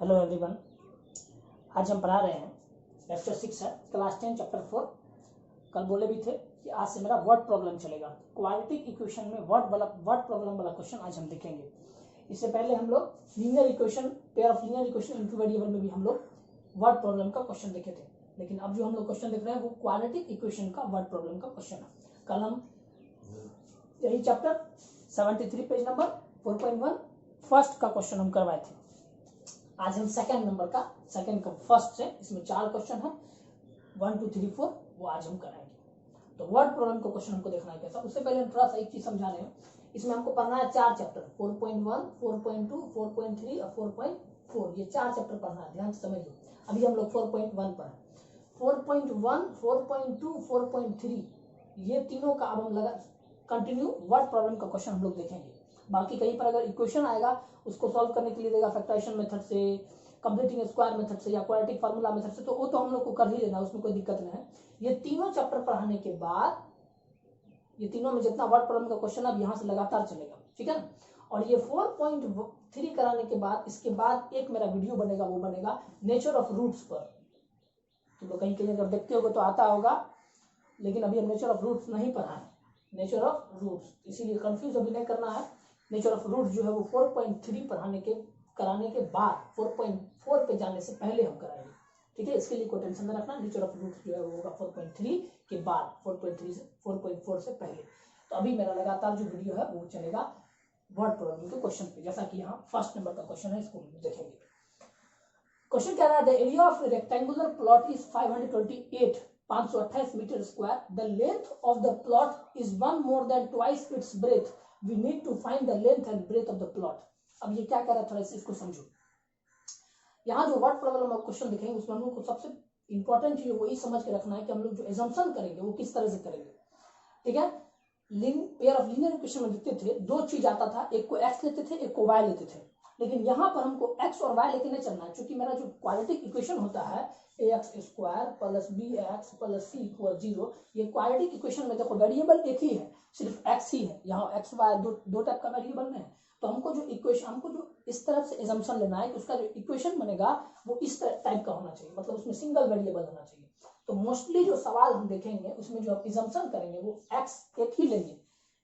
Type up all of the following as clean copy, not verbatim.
Hello everyone, आज हम पढ़ा रहे हैं लेक्चर 6 है, क्लास 10 चैप्टर 4। कल बोले भी थे कि आज से मेरा वर्ड प्रॉब्लम चलेगा। क्वाड्रेटिक इक्वेशन में वर्ड प्रॉब्लम वाला क्वेश्चन आज हम देखेंगे। इससे पहले हम लोग linear equation, pair of linear equation into variable में भी हम लोग वर्ड प्रॉब्लम का क्वेश्चन देखे थे, लेकिन अब जो हम लोग क्वेश्चन देख रहे हैं वो क्वाड्रेटिक इक्वेशन का वर्ड प्रॉब्लम का क्वेश्चन है। कल हम यही चैप्टर 73 पेज नंबर 4.1 फर्स्ट का क्वेश्चन हम करवाए थे। आज हम सेकंड का फर्स्ट से, इसमें 4 क्वेश्चन है, 1 2 3 4, वो आज हम कराएंगे। तो वर्ड प्रॉब्लम का क्वेश्चन हमको देखना है कैसा। उससे पहले हम थोड़ा सा एक चीज समझा रहे हैं। इसमें हमको पढ़ना है 4 चैप्टर, 4.1, 4.2, 4.3 और 4.4। ये 4 चैप्टर पढ़ना है, ध्यान से समझिए। अभी हम लोग 4.1 पर है। 4.1, 4.2, 4.3 ये तीनों का अब हम लगा कंटिन्यू वर्ड प्रॉब्लम का क्वेश्चन हम लोग देखेंगे। बाकी कहीं पर अगर इक्वेशन आएगा उसको सॉल्व करने के लिए देगा फैक्टराइजेशन मेथड से, कंप्लीटिंग स्क्वायर मेथड से या क्वाड्रेटिक फार्मूला मेथड से, तो वो तो हम लोग को कर ही लेना, उसमें कोई दिक्कत नहीं है। ये तीनों चैप्टर पढ़ाने के बाद ये तीनों में जितना वर्ड प्रॉब्लम का क्वेश्चन अब यहाँ से लगातार चलेगा, ठीक है ना। और ये 4.3 कराने के बाद इसके बाद एक मेरा वीडियो बनेगा, वो बनेगा नेचर ऑफ रूट्स पर। तो लोग कहीं कहीं अगर देखते होगे तो आता होगा, लेकिन अभी हम नेचर ऑफ रूट्स नहीं पढ़ा है, नेचर ऑफ रूट्स, इसीलिए कंफ्यूज अभी नहीं करना है। नेचर ऑफ रूट्स जो है वो 4.3 कराने के बाद 4.4 पे जाने से पहले हम कराएंगे, ठीक है। इसके लिए कोई टेंशन न रखना। नेचर ऑफ रूट्स जो है वो होगा 4.3 के बाद, 4.3 से 4.4 से पहले। तो अभी मेरा लगातार जो वीडियो है वो चलेगा वर्ड प्रॉब्लम के क्वेश्चन पे, जैसा कि यहाँ फर्स्ट नंबर का क्वेश्चन है, इसको देखेंगे। क्वेश्चन कह रहा है the area of rectangular plot is 528 metre square, the length of the plot is 1 more than twice its breadth, we need to find the length and breadth of the plot। अब ये क्या कह रहा है, थोड़ा इसको समझो। यहाँ जो वर्ड प्रॉब्लम क्वेश्चन दिखेंगे उसमें हम लोग को सबसे इंपॉर्टेंट चीज वही समझ के रखना है कि हम लोग जो एजम्पशन करेंगे वो किस तरह से करेंगे, ठीक है। पेयर ऑफ लीनियर इक्वेशन में लिखते थे, 2 चीज आता था, एक को एक्स लेते थे, एक को वाई लेते थे। लेकिन यहाँ पर हमको एक्स और वाई लेके नहीं चलना है, क्योंकि मेरा जो क्वाड्रेटिक इक्वेशन होता है ax square plus bx plus c equal 0, ये क्वाड्रेटिक इक्वेशन में देखो वेरिएबल एक ही है, सिर्फ x ही है। यहाँ एक्स वाई दो टाइप का वेरिएबल में है। तो हमको जो इस तरफ से एजम्पशन लेना है कि उसका जो इक्वेशन बनेगा वो इस टाइप का होना चाहिए, मतलब उसमें सिंगल वेरिएबल होना चाहिए। तो मोस्टली जो सवाल हम देखेंगे उसमें जो एजम्पशन करेंगे वो x एक ही लेंगे,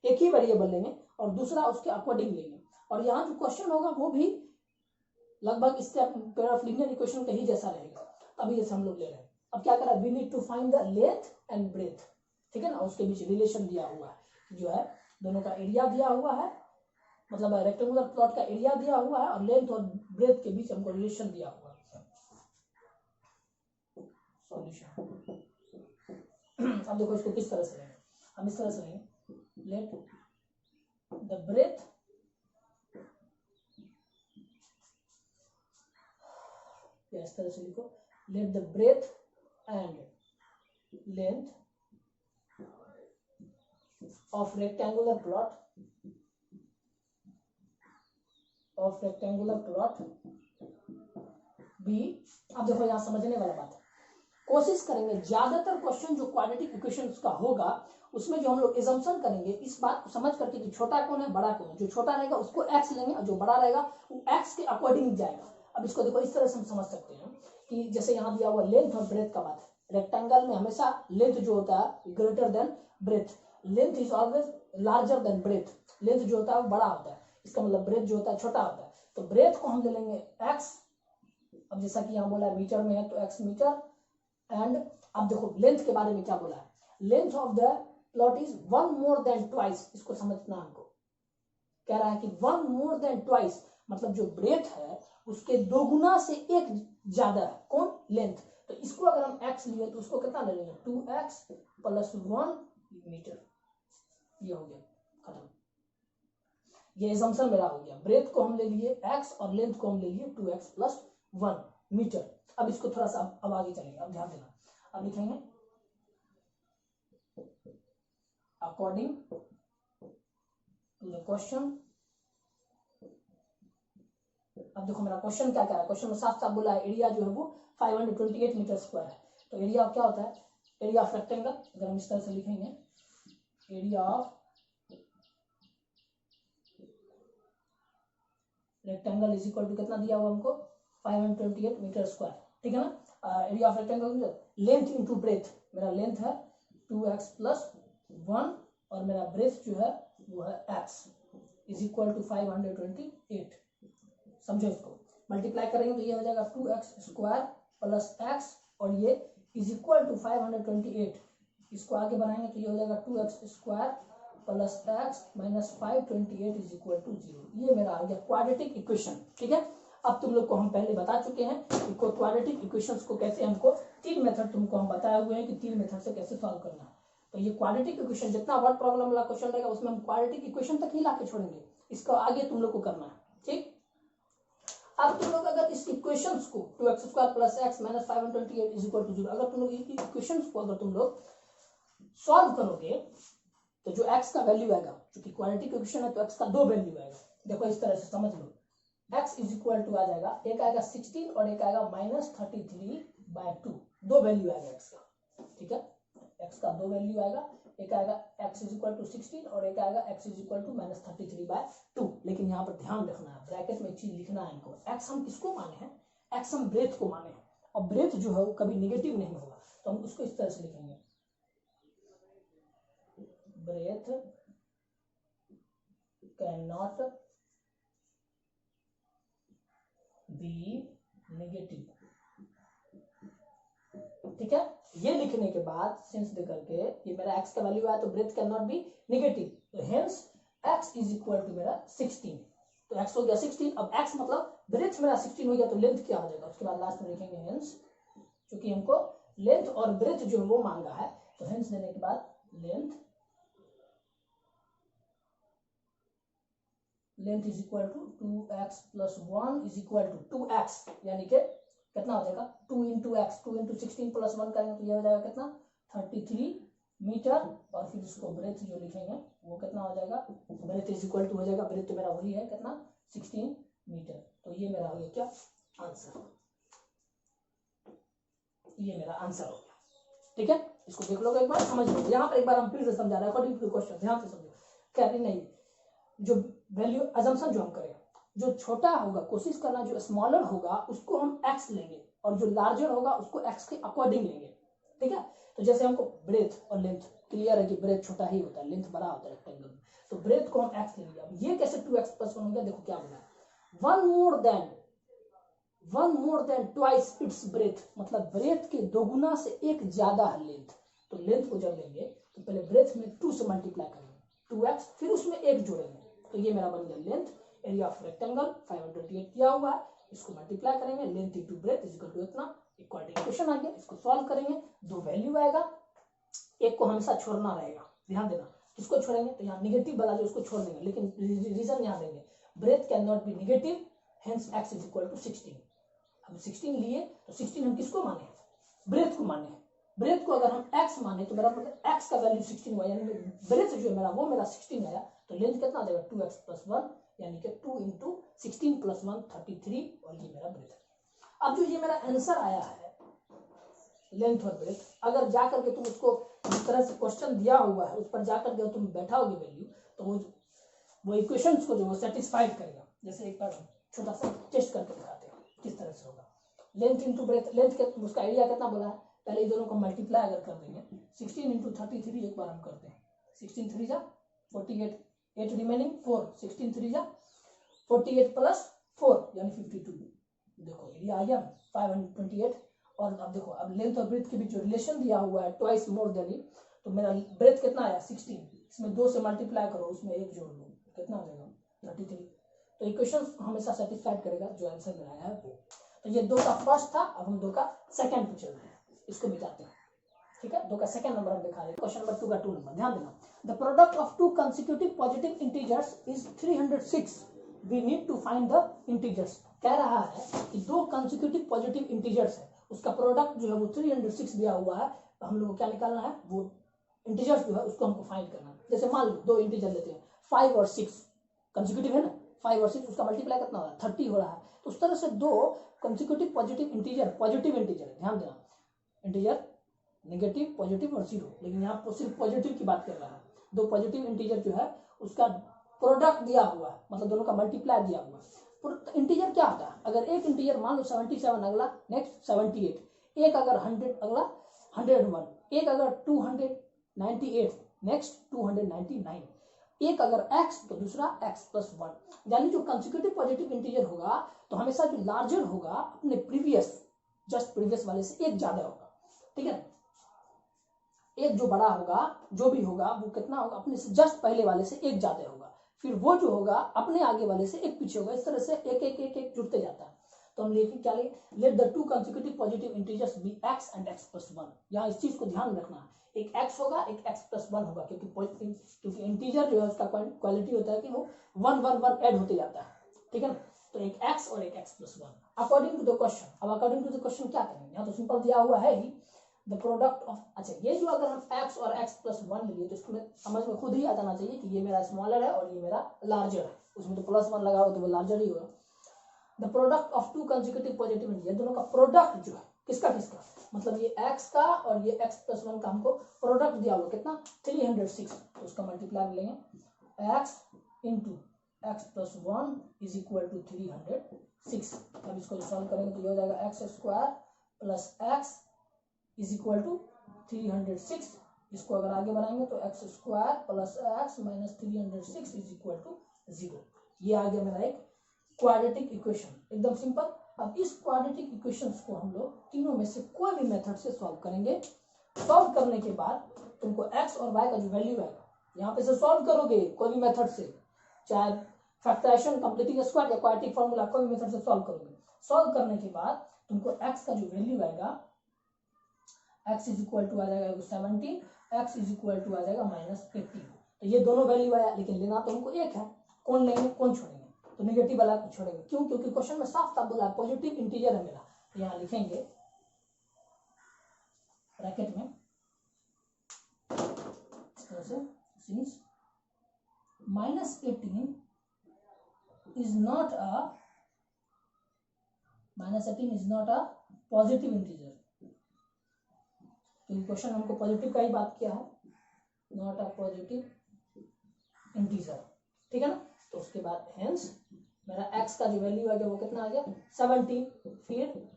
एक ही वेरिएबल लेंगे और दूसरा उसके अकॉर्डिंग लेंगे। और यहाँ जो क्वेश्चन होगा वो भी लगभग इसके पेयर ऑफ लीनियर इक्वेशन का ही जैसा रहेगा। अभी जैसे हम लोग ले रहे हैं, अब क्या करा, we need to find the length and breadth, ठीक है ना। उसके बीच रिलेशन दिया हुआ है, जो है दोनों का एरिया दिया हुआ है, मतलब रेक्टेंगुलर प्लॉट का एरिया दिया हुआ है और लेंथ और ब्रेथ के बीच हमको रिलेशन दिया हुआ है। सॉल्यूशन अब देखो इसको किस तरह से लेंगे, हम इस तरह से लेंगे, लेट द ब्रेथ इस तरह से लिखो, let the breadth and length of rectangular plot be. अब देखो यहाँ समझने वाला बात है, कोशिश करेंगे ज्यादातर क्वेश्चन जो क्वाड्रेटिक इक्वेशंस का होगा उसमें जो हम लोग एजम्पशन करेंगे इस बात को समझ करके कि छोटा कौन है बड़ा कौन है। जो छोटा रहेगा उसको एक्स लेंगे और जो बड़ा रहेगा वो एक्स के अकॉर्डिंग जाएगा। अब इसको देखो इस तरह से हम समझ सकते हैं कि जैसे यहाँ दिया हुआ लेंथ और ब्रेथ का बात है। रेक्टेंगल में हमेशा लेंथ जो होता है greater than breadth, length is always larger than breadth, length जो होता है वो बड़ा होता है, इसका मतलब ब्रेथ जो होता है छोटा होता है। तो ब्रेथ को हम ले लेंगे एक्स, अब जैसा कि यहाँ बोला है मीटर में है तो एक्स मीटर। एंड अब देखो लेंथ के बारे में क्या बोला है, length of the plot is 1 more than twice, इसको समझना हमको। कह रहा है कि 1 more than twice मतलब जो ब्रेथ है उसके 2 गुना से 1 ज्यादा है, कौन, लेंथ। तो इसको अगर हम x लिए तो उसको कितना ले लेंगे, 2x प्लस 1 मीटर। ये हो गया खत्म, ये एजम्पशन मेरा हो गया। ब्रेथ को हम ले लिए x और लेंथ को हम ले लिए 2x प्लस 1 मीटर। अब इसको थोड़ा सा अब आगे चलेंगे, अब ध्यान देना। अब लिखेंगे अकॉर्डिंग टू द क्वेश्चन। अब देखो मेरा क्वेश्चन क्या कह रहा है, क्वेश्चन में साफ साफ बोला है एरिया जो है वो 528 मीटर स्क्वायर है। तो एरिया क्या होता है, एरिया ऑफ रेक्टेंगल, अगर हम इस तरह से लिखेंगे area of rectangle is equal to कितना दिया हुआ हमको 528 मीटर स्क्वायर, ठीक है ना। Area of rectangle, length into breadth, मेरा लेंथ है 2x प्लस 1 और मेरा ब्रेथ जो है वो है x इज इक्वल टू 528। समझो, इसको मल्टीप्लाई करेंगे तो ये हो जाएगा 2x स्क्वायर प्लस x और ये इज इक्वल टू 528। इसको आगे बढ़ाएंगे तो ये हो जाएगा 2x square plus x minus 528 is equal to 0। ये मेरा आ गया क्वाड्रेटिक इक्वेशन, ठीक है। अब तुम लोग को हम पहले बता चुके हैं कि क्वाड्रेटिक इक्वेशंस को कैसे, हमको 3 मेथड तुमको हम बताए हुए हैं कि 3 मेथड से कैसे सॉल्व करना है। तो ये क्वाड्रेटिक इक्वेशन जितना वर्ड प्रॉब्लम वाला क्वेश्चन रहेगा उसमें हम क्वाड्रेटिक इक्वेशन तक ही लाके छोड़ेंगे, इसको आगे तुम लोग को करना है, ठीक। अब तुम लोग अगर इस इक्वेशंस को 2x square plus x minus 528 is equal to 0, अगर तुम लोग इस इक्वेशंस को अगर तुम लोग सॉल्व करोगे तो जो x का वैल्यू आएगा, क्योंकि क्वाड्रेटिक इक्वेशन है तो x का 2 वैल्यू आएगा। देखो इस तरह से समझ लो, x इज इक्वल टू आ जाएगा, एक आएगा 16 और एक आएगा माइनस 33/2, 2 वैल्यू आएगा x का, ठीक है। x का 2 वैल्यू आएगा, एक आएगा x इज इक्वल टू 16 और एक आएगा x is equal to minus 33/2। लेकिन यहाँ पर ध्यान रखना है, ब्रैकेट में एक चीज लिखना है इनको, x हम किसको माने हैं, x हम ब्रेथ को माने हैं और ब्रेथ जो है वो कभी निगेटिव नहीं होगा, तो हम उसको इस तरह से लिखेंगे, breadth can not be negative, ठीक है। ये लिखने के बाद सिंस दे करके ये मेरा x का वैल्यू आया तो breadth can not be negative, तो hence x is equal to मेरा 16, तो x हो गया 16। अब x मतलब ब्रेथ मेरा 16 हो गया तो लेंथ क्या हो जाएगा, उसके बाद लास्ट में लिखेंगे हेंस, क्योंकि हमको लेंथ और ब्रेथ जो वो मांगा है, तो हेंस देने के बाद length is equal to 2x plus 1 is equal to 2x, यानी कि कितना हो जाएगा 2 इंटू एक्स, 2 इंटू 16 प्लस 1 करेंगे तो ये हो जाएगा कितना 33 मीटर, और फिर इसको ब्रेथ जो लिखेंगे वो कितना हो जाएगा, ब्रेथ इज इक्वल टू हो जाएगा, ब्रेथ तो मेरा वही है कितना 16 मीटर। तो ये मेरा हो गया क्या आंसर, ये मेरा आंसर हो गया, ठीक है। इसको देख लो एक बार, समझ लो, यहाँ पर एक बार हम फिर से समझा रहे हैं अकॉर्डिंग टू क्वेश्चन, ध्यान से समझो। कहते नहीं, जो वैल्यू अजम्पशन जो हम करें, जो छोटा होगा कोशिश करना जो स्मॉलर होगा उसको हम x लेंगे और जो लार्जर होगा उसको x के अकॉर्डिंग लेंगे, ठीक है। तो जैसे हमको ब्रेथ और लेंथ क्लियर है कि ब्रेथ छोटा ही होता है, लेंथ बड़ा होता है रेक्टेंगल में, तो ब्रेथ को हम x लेंगे। अब ये कैसे 2x प्लस 1 हो गया, देखो क्या बोला, one more than twice its breath, मतलब ब्रेथ के दोगुना से एक ज्यादा है लेंथ। तो लेंथ को जब लेंगे तो पहले ब्रेथ में 2 से मल्टीप्लाई करेंगे 2x, फिर उसमें 1 जोड़ेंगे, तो ये मेरा बन गया लेंथ, एरिया ऑफ रेक्टेंगल 528 किया हुआ है, इसको मल्टीप्लाई करेंगे, length into breadth is equal to इतना, इक्वालिटी इक्वेशन आ गया। इसको सॉल्व करेंगे, 2 वैल्यू आएगा, एक को हमेशा छोड़ना रहेगा, ध्यान देना, किसको छोड़ेंगे, तो यहाँ निगेटिव वाला जो उसको छोड़ देंगे, लेकिन रीजन यहाँ देंगे, breadth can not be negative, hence x is equal to 16। अब 16 लिए तो 16 हम किसको माने, ब्रेथ को माने, ब्रेथ को अगर हम x माने तो मेरा मतलब x का वैल्यू 16 हुआ, यानी ब्रेथ जो है मेरा वो मेरा 16 आया, तो लेंथ कितना आ जाएगा 2x प्लस 1, यानी कि 2 इंटू 16 प्लस 1 33, और ये मेरा ब्रेथ है। अब जो ये मेरा आंसर आया है लेंथ और ब्रेथ, अगर जाकर के तुम उसको जिस तरह से क्वेश्चन दिया हुआ है उस पर जाकर के तुम बैठाओगे वैल्यू, तो वो इक्वेशंस को जो वो सेटिस्फाइड करेगा। जैसे एक बार छोटा सा टेस्ट करके दिखाते हैं किस तरह से होगा, लेंथ इंटू ब्रेथ, लेंथ के उसका एरिया कितना बोला है, पहले इन दोनों को मल्टीप्लाई अगर कर देंगे 16 इंटू 33, एक बार हम करते हैं, 16 3 जा 48, 8 रिमेनिंग 4, 16 3 जा 48 प्लस 4 यानी 52, देखो एरिया आ गया 528। और अब देखो, अब लेंथ और ब्रेथ के बीच जो रिलेशन दिया हुआ है ट्वाइस मोर देन इट, तो मेरा ब्रेथ कितना आया 16, इसमें 2 से मल्टीप्लाई करो, उसमें 1 जोड़ लो, कितना आ जाएगा 33। तो इक्वेशन हमेशा सेटिस्फाइड करेगा जो आंसर में आया है वो। तो ये 2 का फर्स्ट था, अब हम 2 का सेकंड पे चल रहे हैं, इसको मिटाते हैं, ठीक है। 2 का सेकंड नंबर हम दिखा रहे हैं, क्वेश्चन नंबर 2 का 2 नंबर, ध्यान देना, the product of 2 consecutive positive integers is 306, we need to find the integers. कह रहा है कि 2 कंसेक्यूटिव पॉजिटिव इंटीजर्स है, उसका प्रोडक्ट जो है वो 306 दिया हुआ है, तो हम लोग को क्या निकालना है, वो इंटीजर्स जो है उसको हमको फाइंड करना है। जैसे मान लो 2 इंटीजर लेते हैं 5 और 6, कंसेक्यूटिव है ना, 5 और 6, उसका मल्टीप्लाई कितना हो रहा है 30 हो रहा है, तो उस तरह से 2 consecutive positive integer, positive integer, ध्यान देना, इंटीजर नेगेटिव पॉजिटिव और 0, लेकिन यहाँ पर सिर्फ पॉजिटिव की बात कर रहा है। 2 पॉजिटिव इंटीजर जो है उसका प्रोडक्ट दिया हुआ है, मतलब दोनों का मल्टीप्लाई दिया हुआ है, इंटीजर क्या होता है, अगर एक इंटीजर मान लो 77, अगला नेक्स्ट 78, एक अगर 100, अगला 101, एक अगर 298, नेक्स्ट 299, एक अगर x तो दूसरा x+1। यानी जो कंसेक्यूटिव पॉजिटिव इंटीजर होगा तो हमेशा जो लार्जर होगा अपने जस्ट प्रीवियस वाले से एक ज्यादा होगा, ठीक है। एक जो बड़ा होगा जो भी होगा वो कितना होगा, अपने से जस्ट पहले वाले से एक ज्यादा होगा, फिर वो जो होगा अपने आगे वाले से एक पीछे होगा, इस तरह से एक एक एक एक जुड़ते जाता है। तो हम लिखें क्या लिखें, let the two consecutive positive integers be x and x+1। यहाँ इस चीज को ध्यान में रखना है, एक x होगा एक x+1 होगा, क्योंकि इंटीजर जो है उसका क्वालिटी होता है कि वो 1 1 1 ऐड होते जाता है, ठीक है ना। तो एक x और एक x+1 according to the question. अब अकॉर्डिंग टू द क्वेश्चन क्या करेंगे, यहाँ तो सिंपल दिया हुआ है ही द प्रोडक्ट ऑफ, अच्छा ये जो अगर हम x और x+1 ले लिए तो इसमें समझ में खुद ही आ जाना चाहिए कि ये मेरा स्मॉलर है और ये मेरा लार्जर है, उसमें तो +1 लगा हो तो वो लार्जर ही होगा। The product of to consecutive positive integer, दोनों का प्रोडक्ट जो है किसका किसका, मतलब ये x का और ये x+1 का हमको प्रोडक्ट दिया हुआ कितना 306, तो उसका मल्टीप्लाई लेंगे x into x+1 is equal to 306। अब इसको सॉल्व करेंगे तो ये हो जाएगा x² plus x is equal to 306। इसको अगर आगे बढ़ाएंगे तो x² plus x minus 306 is equal to 0। ये आ गया मेरा एक क्वाड्रेटिक इक्वेशन, एकदम सिंपल। अब इस क्वाड्रेटिक इक्वेशंस को हम लोग तीनों में से कोई भी मेथड से सॉल्व करेंगे। सॉल्व करने के बाद तुमको x और y का जो वैल्यू आएगा यहाँ पे से सॉल्व करोगे कोई भी मेथड से, चाहे फैक्टराइजेशन, कंप्लीटिंग स्क्वायर या क्वाड्रेटिक फार्मूला, कोई भी मेथड से सॉल्व करोगे। सॉल्व करने के बाद तुमको x का जो वैल्यू आएगा, x इज इक्वल टू आ जाएगा 17, x इज इक्वल टू आ जाएगा -18। तो ये दोनों वैल्यू आया, लेकिन लेना तो हमको एक है, कौन लेंगे कौन छोड़ेंगे, तो नेगेटिव वाला को छोड़ेंगे। क्यों, क्योंकि क्वेश्चन में साफ साफ बोला है पॉजिटिव इंटीजर है मेरा। तो यहाँ लिखेंगे ब्रैकेट में since -18 is not a positive integer. तो क्वेश्चन हमको पॉजिटिव का ही बात किया है, नॉट अ पॉजिटिव इंटीजर, ठीक है ना। तो उसके बाद हेंस मेरा x का जो वैल्यू आ गया वो कितना आ गया 17, फिर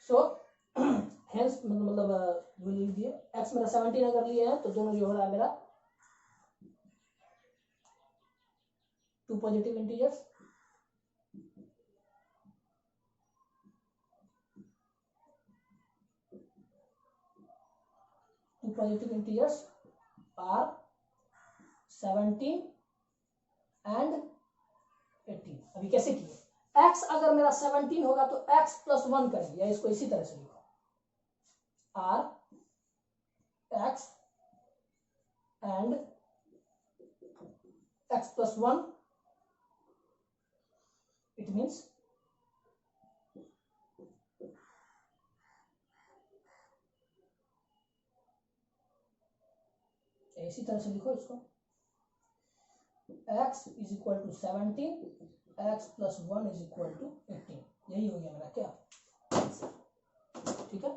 सो हेंस मतलब वो ले लीजिए x मेरा 17 अगर लिए है तो दोनों जो हो रहा है मेरा two positive integers, are 17 and 18। अभी कैसे किए, x अगर मेरा 17 होगा तो x+1 करेंगे, या इसको इसी तरह से लिखो r x and x+1, it means इसी तरह से लिखो इसको, x is equal to 17, x+1 is equal to 18। यही हो गया मेरा क्या, ठीक है।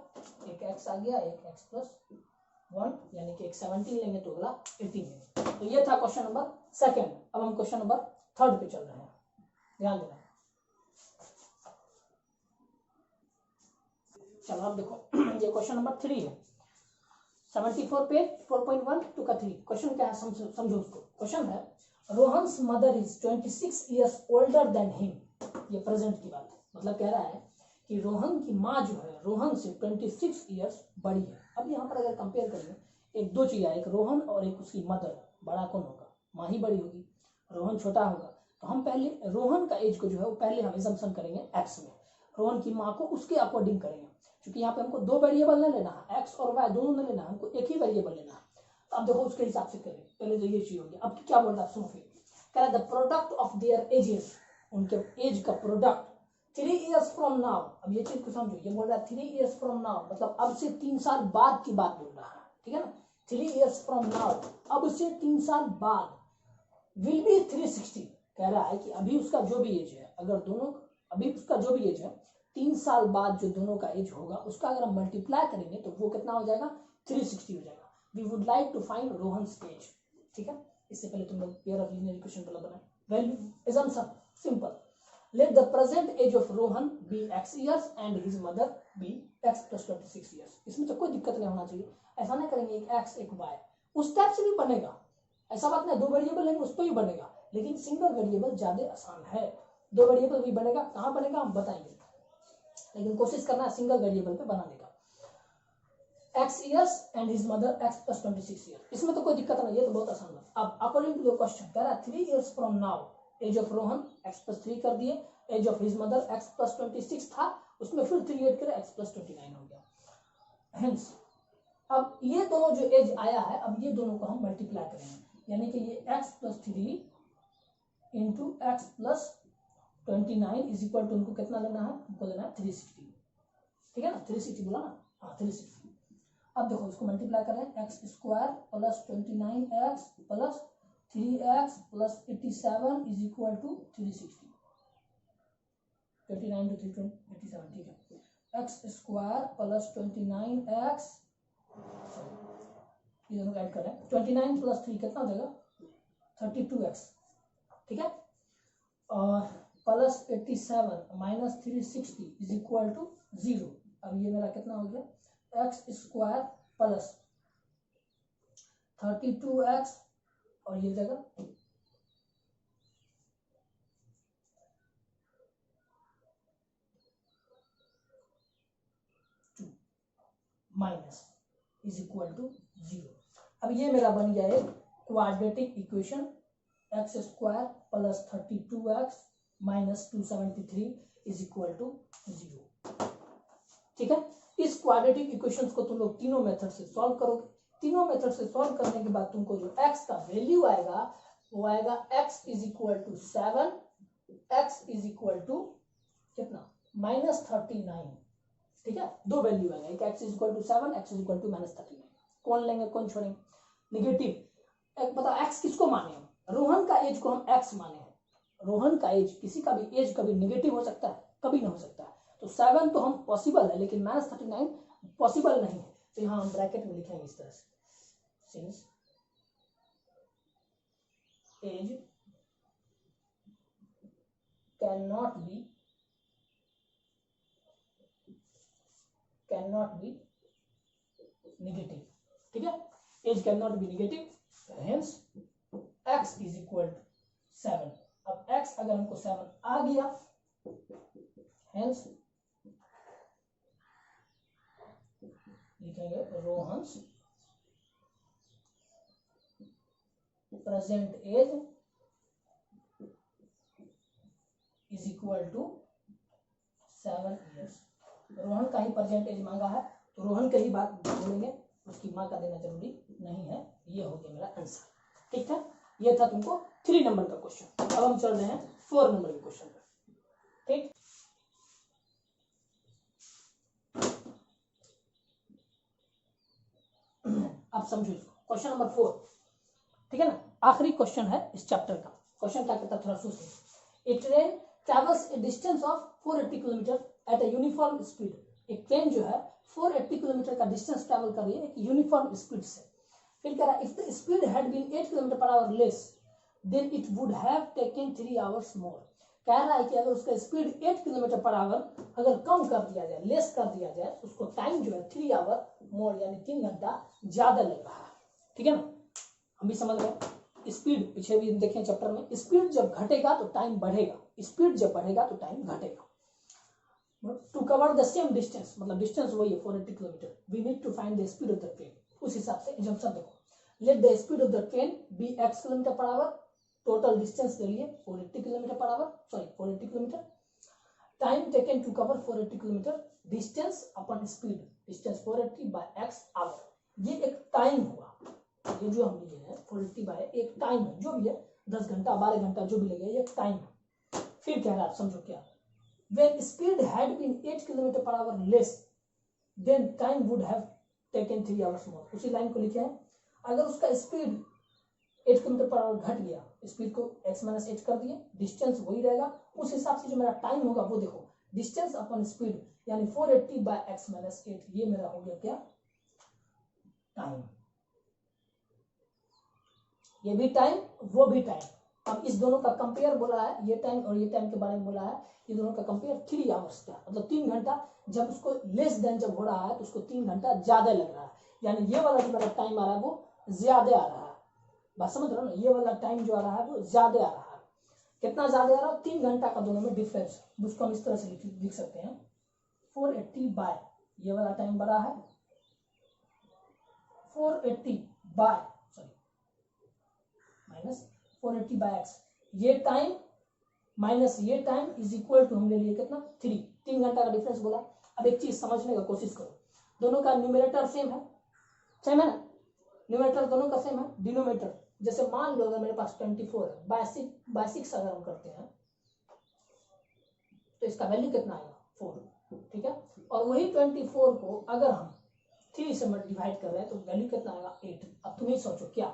एक x आ गया, एक x+1, यानी कि एक 17 लेंगे तो अगला 18 लेंगे। तो ये था क्वेश्चन नंबर सेकेंड। अब हम क्वेश्चन नंबर थर्ड पे चल रहे हैं, ध्यान देना। चलो अब देखो ये क्वेश्चन नंबर 3 है, 74 पेज 4.1 टू का 3। क्वेश्चन क्या है समझो उसको। क्वेश्चन है Rohan's mother is 26 years older than him. ये प्रेजेंट की बात है, मतलब कह रहा है कि रोहन की माँ जो है रोहन से 26 ईयर्स बड़ी है। अब यहाँ पर अगर कंपेयर करें, एक दो चीज है, एक रोहन और एक उसकी मदर, बड़ा कौन होगा, माँ ही बड़ी होगी, रोहन छोटा होगा। तो हम पहले रोहन का एज को जो है वो पहले हम एजम्पशन करेंगे एक्स में, रोहन की माँ को उसके अकॉर्डिंग करेंगे, क्योंकि यहाँ पे हमको दो वेरिएबल नहीं लेना है, एक्स और वाई दोनों नहीं लेना, हमको एक ही वेरिएबल लेना है। तो अब देखो उसके हिसाब से करें, पहले तो ये चीज होगी। अब क्या बोल रहा है सुनो, फिर कह रहा है the product of their edges, उनके एज का प्रोडक्ट 3 इयर्स फ्रॉम नाउ। अब ये चीज को समझो, ये बोल रहा है 3 इयर्स फ्रॉम नाउ, मतलब अब से 3 साल बाद की बात बोल रहा है, ठीक है ना। 3 इयर्स फ्रॉम नाउ, अब से 3 साल बाद, विल बी 360। कह रहा है कि अभी उसका जो भी एज है, अगर दोनों अभी उसका जो भी एज है 3 साल बाद जो दोनों का एज होगा उसका अगर हम मल्टीप्लाई करेंगे तो वो कितना हो जाएगा 360 हो जाएगा। We would like to find Rohan's age, ठीक है। इससे पहले तुम लोग पेयर ऑफ लीनियर इक्वेशन वाला बनाए, value assumption simple, let the present age of Rohan be x years and his mother be x plus 26 years। इसमें तो कोई दिक्कत नहीं होना चाहिए, ऐसा नहीं करेंगे एक x एक y, उस टाइप से भी बनेगा, ऐसा बात नहीं, दो वेरिएबल लेंगे उस पर ही बनेगा, लेकिन सिंगल वेरिएबल ज्यादा आसान है, दो वेरिएबल भी बनेगा, कहाँ बनेगा हम बताएंगे, लेकिन कोशिश करना है सिंगल वेरिएबल पे बनाने का। x years and his mother x plus 26 years, इसमें तो कोई दिक्कत नहीं, ये तो बहुत आसान है। अब अकॉर्डिंग टू द क्वेश्चन कह रहा है 3 years from now age of Rohan x plus 3 कर दिए, age of his mother x plus 26 था, उसमें फिर 3 ऐड करे x plus 29 हो गया। हेंस अब ये दोनों जो एज आया है, अब ये दोनों को हम मल्टीप्लाई करेंगे, यानी कि ये x plus 3 into x plus 29 is equal to, उनको कितना लेना है, हमको लेना है 360, ठीक है ना, 360 बोला ना, हाँ 360। अब देखो इसको मल्टीप्लाई करें, x square plus 29x plus 3x plus 87 is equal to 360, 29 to 387, ठीक है, एक्स स्क्वायर प्लस 29x, ये दोनों ऐड करें, 29 प्लस 3 कितना देगा 32x, ठीक है, और plus 87 minus 360 is equal to 0। अब ये मेरा कितना हो गया, एक्स स्क्वायर प्लस 32x और ये जगह माइनस इज इक्वल टू 0। अब ये मेरा बन गया है quadratic equation, x square plus 32x minus 273 is equal to 0, ठीक है। इस क्वाड्रेटिक इक्वेशंस को तुम लोग तीनों मेथड से सॉल्व करोगे, तीनों मेथड से सॉल्व करने के बाद तुमको जो x का वैल्यू आएगा वो आएगा x is equal to 7, x is equal to कितना -39, ठीक है, दो वैल्यू आएगा, एक x is equal to 7, x is equal to -39, कौन लेंगे कौन छोड़ेंगे, निगेटिव। एक बताओ x किसको माने हम, रोहन का एज को हम x माने हैं, रोहन का एज, किसी का भी एज कभी निगेटिव हो सकता है, कभी नहीं हो सकता है, तो 7 तो हम पॉसिबल है, लेकिन -39 पॉसिबल नहीं है, तो यहाँ हम ब्रैकेट में लिखेंगे इस तरह से, since age can not be negative, ठीक है, age can not be negative, hence x is equal to 7। अब x अगर हमको 7 आ गया, हेंस लिखेंगे Rohan's present age is equal to 7 years। Rohan का ही प्रेजेंट एज मांगा है, तो रोहन का ही बात बोलेंगे, उसकी माँ का देना जरूरी नहीं है। ये हो गया मेरा आंसर, ठीक है। ये था तुमको 3 नंबर का क्वेश्चन। अब हम चल रहे हैं 4 नंबर के क्वेश्चन पर, ठीक। अब समझो इसको, क्वेश्चन नंबर 4, ठीक है ना, आखिरी क्वेश्चन है इस चैप्टर का। क्वेश्चन क्या कहता है थोड़ा सोचो। A train travels a distance of 480 kilometre at a uniform speed. एक ट्रेन जो है 480 किलोमीटर का डिस्टेंस ट्रैवल कर रही है एक यूनिफॉर्म स्पीड से। फिर कह रहा है if the speed had been 8 kilometre per hour less than it would have taken 3 hours more. कह रहा है कि अगर उसका स्पीड 8 किलोमीटर पर आवर अगर कम कर दिया जाए, लेस कर दिया जाए, उसको टाइम जो है 3 hour मोर यानी 3 घंटा ज्यादा लग रहा है, ठीक है ना। हम भी समझ गए स्पीड, पीछे भी देखें चैप्टर में, स्पीड जब घटेगा तो टाइम बढ़ेगा, स्पीड जब बढ़ेगा तो टाइम घटेगा। To cover the same distance, मतलब डिस्टेंस वही है 480 kilometre, we need to find the speed of the train. उस हिसाब से एजम्पशन देखो, let the speed of the train be x kilometre per hour, total distance ले लिए 480 kilometre per hour, sorry 480 kilometre, time taken to cover 480 kilometre, distance अपन speed, distance 480 by x hour, ये एक time हुआ। ये जो हम लिए हैं 480 बाय एक टाइम है, जो भी है 10 घंटा 12 घंटा जो भी लगे, ये टाइम है। फिर कह रहा है समझो क्या, when speed had been 8 km per hour less then time would have taken 3 hours more। उसी लाइन को लिखे हैं, अगर उसका स्पीड 8 km पर आवर घट गया, स्पीड को x - 8 कर दिए, डिस्टेंस वही रहेगा, उस हिसाब से जो मेरा टाइम होगा वो देखो, डिस्टेंस अपन स्पीड यानी 480 बाय x - 8, ये मेरा हो गया क्या टाइम, ये भी टाइम वो भी टाइम, अब इस दोनों का कंपेयर बोला है, ये टाइम और ये टाइम के बारे में बोला है, ये दोनों का कंपेयर 3 आवर्स का, मतलब 3 घंटा। जब उसको लेस देन जब हो रहा है तो उसको 3 घंटा ज्यादा लग रहा है, यानी ये वाला जो मेरा टाइम आ रहा है वो ज्यादा आ रहा है। बात समझ रहे हो ना, ये वाला टाइम जो आ रहा है वो ज्यादा आ रहा है। कितना ज्यादा आ रहा है? 3 घंटा का दोनों में डिफरेंस। उसको हम इस तरह से लिख सकते हैं 480 बाय, ये वाला टाइम बड़ा है 480 बाय माइनस 480 बाय एक्स, ये टाइम माइनस ये टाइम इज इक्वल टू हम ले लिए कितना 3। 3 घंटा का डिफरेंस बोला। अब एक चीज समझने का कोशिश करो, दोनों का न्यूमरेटर सेम है ना, न्यूमरेटर दोनों का सेम है। डिनोमिनेटर जैसे मान लो अगर मेरे पास 24 है, बाय 6 अगर हम करते हैं तो इसका वैल्यू कितना आएगा 4, ठीक है। और वही 24 को अगर हम 3 से डिवाइड कर रहे हैं तो वैल्यू कितना आएगा 8। अब तुम ही सोचो, क्या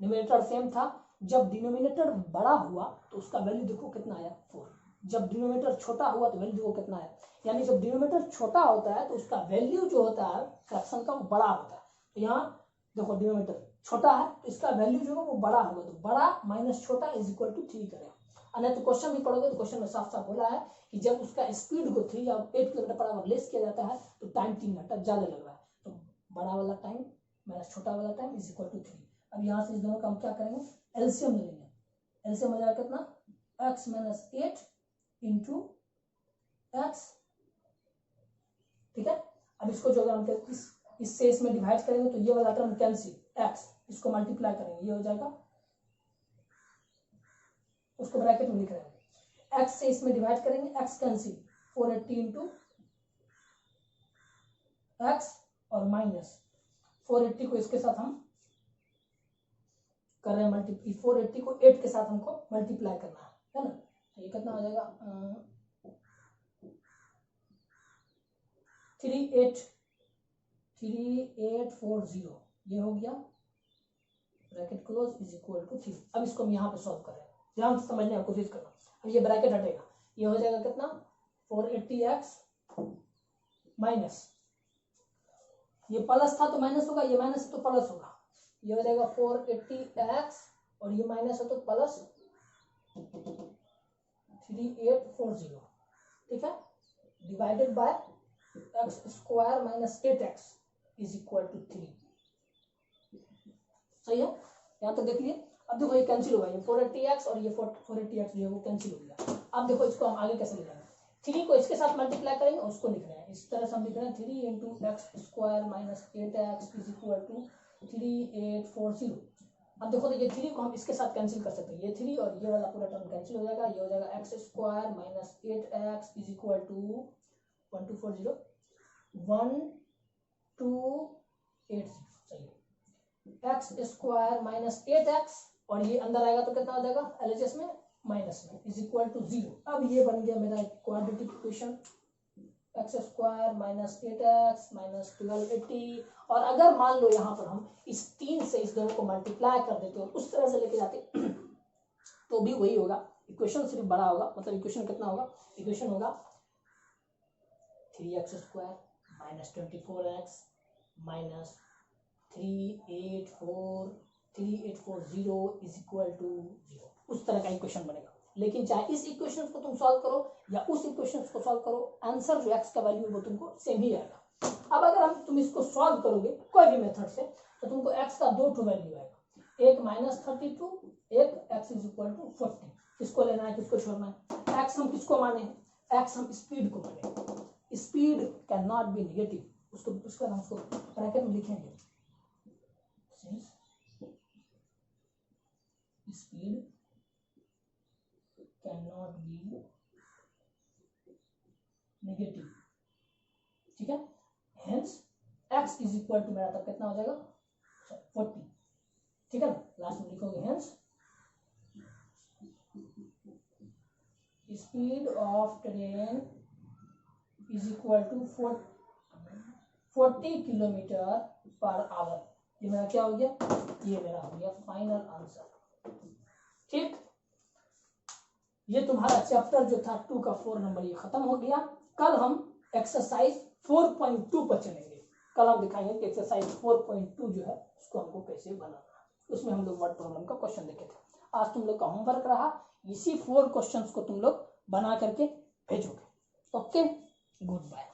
न्यूमरेटर सेम था, जब डिनोमिनेटर बड़ा हुआ तो उसका वैल्यू देखो कितना आया 4, जब डिनोमिनेटर छोटा हुआ तो वैल्यू देखो कितना आया। यानी जब डिनोमिनेटर छोटा होता है तो उसका वैल्यू जो होता है फ्रैक्शन का वो बड़ा होता है। तो यहाँ देखो डिनोमिनेटर छोटा है तो इसका वैल्यू जो है वो बड़ा होगा, तो बड़ा माइनस छोटा इज इक्वल टू 3 करें। अन्य तो क्वेश्चन भी पढ़ोगे तो क्वेश्चन में साफ साफ बोला है कि जब उसका स्पीड को 3 या 8 किलोमीटर पर आवर लेस किया जाता है तो टाइम 3 घंटा ज्यादा लग रहा है, तो बड़ा वाला टाइम माइनस छोटा वाला टाइम इज इक्वल टू 3। अब यहाँ से इस दोनों का हम क्या करेंगे, एलसीएम ले लेंगे। एलसीएम हो जाएगा कितना x माइनस 8 इंटू एक्स, ठीक है। अब इसको जो अगर हम इससे इसमें डिवाइड करेंगे तो ये वाला टर्म कैंसिल, x इसको मल्टीप्लाई करेंगे, ये हो जाएगा, उसको ब्रैकेट में लिख रहे हैं, x से इसमें डिवाइड करेंगे, x कैंसिल 480 इंटू एक्स और माइनस 480 को इसके साथ हम कर रहे हैं मल्टीप्लाई, 480 को 8 के साथ हमको मल्टीप्लाई करना है ना। तो ये कितना हो जाएगा 3840, ये हो गया bracket close is equal to 3। अब इसको हम यहाँ पे सॉल्व कर रहे हैं, ध्यान से समझने की कोशिश करना। अब ये ब्रैकेट हटेगा, ये हो जाएगा कितना 480x माइनस, ये प्लस था तो माइनस होगा, ये माइनस है तो प्लस होगा, ये हो जाएगा 480x और ये माइनस है तो प्लस 3840, ठीक है, divided by x square minus 8x is equal to 3। सही है, यहाँ तक देख लिए। अब देखो ये कैंसिल होगा, ये 480x और ये 480x जो है वो कैंसिल हो गया। अब देखो इसको हम आगे कैसे लिखेंगे, 3 को इसके साथ मल्टीप्लाई करेंगे, उसको लिख रहे हैं इस तरह से हम लिख रहे हैं 3 into x square minus 8x is equal to 3840। अब देखो तो ये 3 को हम इसके साथ कैंसिल कर सकते हैं, ये 3 और ये वाला पूरा टर्म कैंसिल हो जाएगा, ये हो जाएगा x square minus 8x is equal to 1240 1280, सही है, एक्स स्क्वायर माइनस 8x और ये अंदर आएगा तो कितना हो जाएगा एलएचएस में माइनस में इज इक्वल टू 0। अब ये बन गया मेरा quadratic equation, x square minus 8x minus 1280। और अगर मान लो यहाँ पर हम इस 3 से इस दोनों को मल्टीप्लाई कर देते और उस तरह से लेके जाते तो भी वही होगा, इक्वेशन सिर्फ बड़ा होगा, मतलब इक्वेशन कितना होगा, इक्वेशन होगा 3x square minus 24x minus 3840 is equal to 0, उस तरह का इक्वेशन बनेगा। लेकिन चाहे इस इक्वेशन को तुम सॉल्व करो या उस इक्वेशन को सॉल्व करो, आंसर जो x का वैल्यू है वो तुमको सेम ही आएगा। अब अगर तुम इसको सॉल्व करोगे कोई भी मेथड से तो तुमको x का 2 वैल्यू आएगा, एक माइनस 32, एक x इज इक्वल टू 40। किसको लेना है किसको छोड़ना है, x हम किसको माने, x हम स्पीड को माने, speed can not be negative, उसको उसका नाम उसको ब्रैकेट में लिखेंगे, speed can not be negative, ठीक है। Hence x is equal to मेरा तब कितना हो जाएगा 40, ठीक है ना, लास्ट में लिखोगे hence speed of train is equal to 40 kilometre per hour. ये मेरा क्या हो गया, ये मेरा हो गया फाइनल आंसर, ठीक। ये तुम्हारा चैप्टर जो था 2 का 4 नंबर ये खत्म हो गया। कल हम एक्सरसाइज 4.2 पर चलेंगे, कल हम दिखाएंगे कि एक्सरसाइज 4.2 जो है उसको हमको कैसे बनाना है। उसमें हम लोग वर्ड प्रॉब्लम का क्वेश्चन देखे थे। आज तुम लोग का होमवर्क रहा, इसी 4 क्वेश्चंस को तुम लोग बना करके भेजोगे। Okay, good bye.